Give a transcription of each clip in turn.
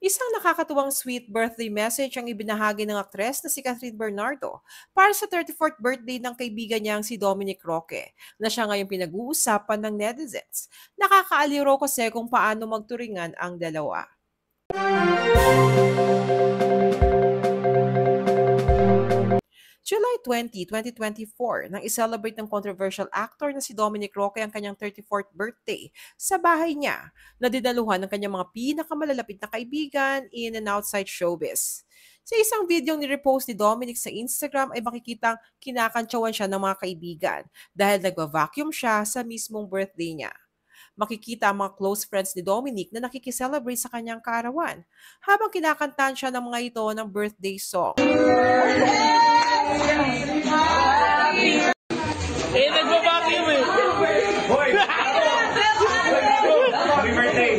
Isang nakakatuwang sweet birthday message ang ibinahagi ng aktres na si Catherine Bernardo para sa 34th birthday ng kaibigan niyang si Dominic Roque, na siya ngayong pinag-uusapan ng netizens. Nakakaaliw kasi kung paano magturingan ang dalawa. July 20, 2024, nang i-celebrate ng controversial actor na si Dominic Roque ang kanyang 34th birthday sa bahay niya, na dinaluhan ng kanyang mga pinakamalalapit na kaibigan in and outside showbiz. Sa isang video ni-repost ni Dominic sa Instagram ay makikitang kinakantsawan siya ng mga kaibigan dahil nagva-vacuum siya sa mismong birthday niya. Makikita ang mga close friends ni Dominic na nakikiselebrate sa kanyang kaarawan habang kinakantahan siya ng mga ito ng birthday song. Nagbabacuum eh. Hoy! Happy birthday!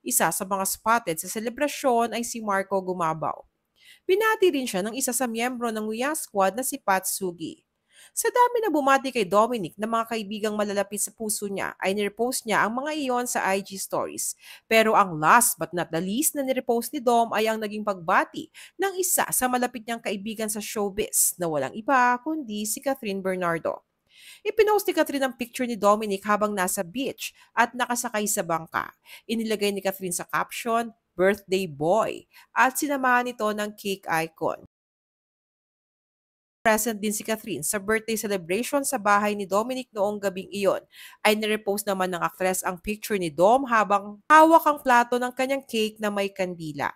Isa sa mga spotted sa selebrasyon ay si Marco Gumabaw. Binati rin siya ng isa sa miyembro ng Nguya Squad na si Pat Sugi. Sa dami na bumati kay Dominic na mga kaibigang malalapit sa puso niya, ay nirepost niya ang mga iyon sa IG stories. Pero ang last but not the least na nirepost ni Dom ay ang naging pagbati ng isa sa malapit niyang kaibigan sa showbiz na walang iba kundi si Catherine Bernardo. Ipinost ni Catherine ang picture ni Dominic habang nasa beach at nakasakay sa bangka. Inilagay ni Catherine sa caption, "Birthday Boy," at sinamahan ito ng cake icon. Present din si Catherine sa birthday celebration sa bahay ni Dominic noong gabing iyon. Ay nirepost naman ng aktres ang picture ni Dom habang hawak ang plato ng kanyang cake na may kandila.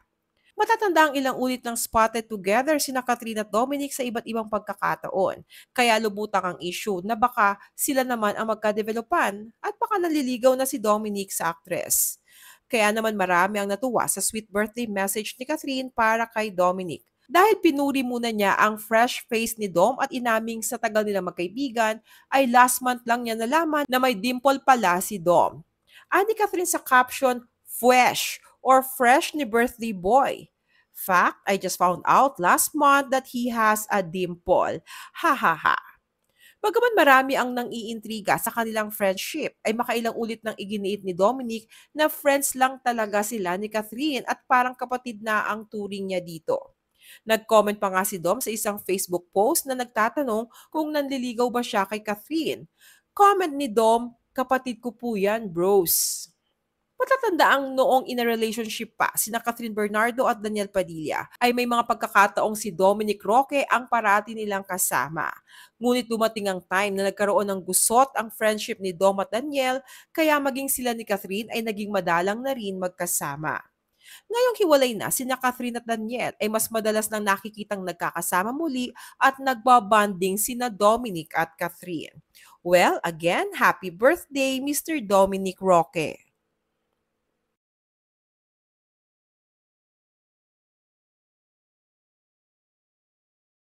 Matatanda ang ilang ulit ng spotted together sina Catherine at Dominic sa iba't ibang pagkakataon. Kaya lubutang ang issue na baka sila naman ang magkadevelopan at baka naliligaw na si Dominic sa aktres. Kaya naman marami ang natuwa sa sweet birthday message ni Catherine para kay Dominic. Dahil pinuri muna niya ang fresh face ni Dom at inaming sa tagal nila magkaibigan ay last month lang niya nalaman na may dimple pala si Dom. Ani Catherine sa caption, "Fresh" or "fresh ni birthday boy." Fact, I just found out last month that he has a dimple. Ha ha ha. Bagaman marami ang nang-iintriga sa kanilang friendship, ay makailang ulit nang iginiit ni Dominic na friends lang talaga sila ni Catherine at parang kapatid na ang turing niya dito. Nag-comment pa nga si Dom sa isang Facebook post na nagtatanong kung nanliligaw ba siya kay Catherine. Comment ni Dom, "Kapatid ko po yan, bros." Matatanda ang noong in a relationship pa sina Catherine Bernardo at Daniel Padilla ay may mga pagkakataong si Dominic Roque ang parati nilang kasama. Ngunit dumating ang time na nagkaroon ng gusot ang friendship ni Dom at Daniel, kaya maging sila ni Catherine ay naging madalang na rin magkasama. Ngayong hiwalay na sina Catherine at Daniel ay mas madalas nang nakikitang nagkakasama muli at nagbabanding sina Dominic at Catherine. Well, again, happy birthday Mr. Dominic Roque!